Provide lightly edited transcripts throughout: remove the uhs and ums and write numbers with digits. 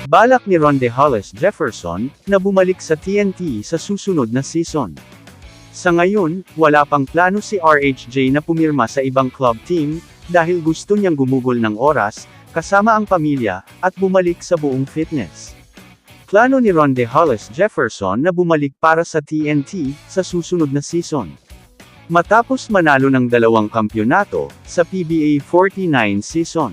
Balak ni Ronde Hollis Jefferson na bumalik sa TNT sa susunod na season. Sa ngayon, wala pang plano si RHJ na pumirma sa ibang club team, dahil gusto niyang gumugol ng oras, kasama ang pamilya, at bumalik sa buong fitness. Plano ni Ronde Hollis Jefferson na bumalik para sa TNT sa susunod na season. Matapos manalo ng 2 kampyonato sa PBA 49 season.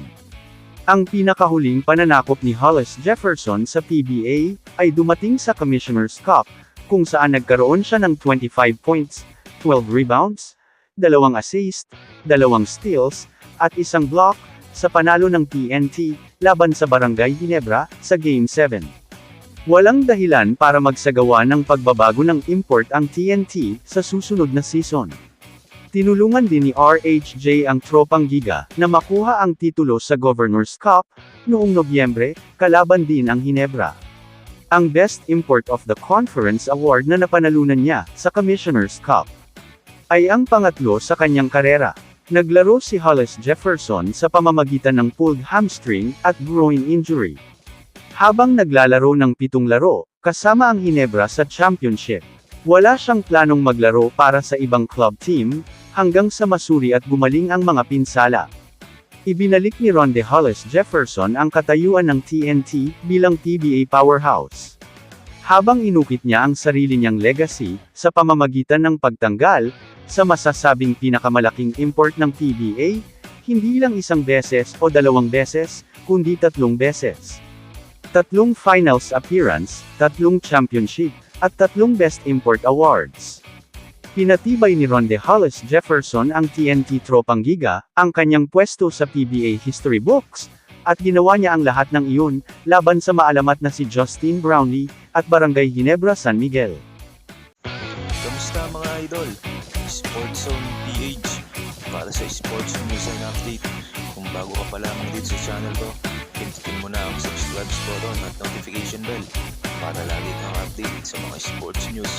Ang pinakahuling pananakop ni Hollis Jefferson sa PBA ay dumating sa Commissioner's Cup, kung saan nagkaroon siya ng 25 points, 12 rebounds, 2 assists, 2 steals, at 1 block, sa panalo ng TNT, laban sa Barangay Ginebra, sa Game 7. Walang dahilan para magsagawa ng pagbabago ng import ang TNT, sa susunod na season. Tinulungan din ni RHJ ang Tropang Giga, na makuha ang titulo sa Governor's Cup, noong Nobyembre, kalaban din ang Ginebra. Ang Best Import of the Conference Award na napanalunan niya, sa Commissioner's Cup, ay ang pangatlo sa kanyang karera. Naglaro si Hollis Jefferson sa pamamagitan ng pulled hamstring at groin injury. Habang naglalaro ng 7 laro, kasama ang Ginebra sa championship. Wala siyang planong maglaro para sa ibang club team, hanggang sa masuri at gumaling ang mga pinsala. Ibinalik ni Ronde Hollis Jefferson ang katayuan ng TNT, bilang PBA powerhouse. Habang inukit niya ang sarili niyang legacy, sa pamamagitan ng pagtanggal, sa masasabing pinakamalaking import ng PBA, hindi lang 1 beses o 2 beses, kundi 3 beses. 3 finals appearance, 3 championship, at 3 best import awards. Pinatibay ni Ronde Hollis Jefferson ang TNT Tropang Giga, ang kanyang pwesto sa PBA history books, at ginawa niya ang lahat ng iyon, laban sa maalamat na si Justin Brownlee, at Barangay Ginebra San Miguel. Kamusta mga idol? Sports Zone PH para sa sports news and update. Kung bago ka pa lamang dito sa channel ko, pindutin mo na ang subscribe button at notification bell para lagi kang update sa mga sports news.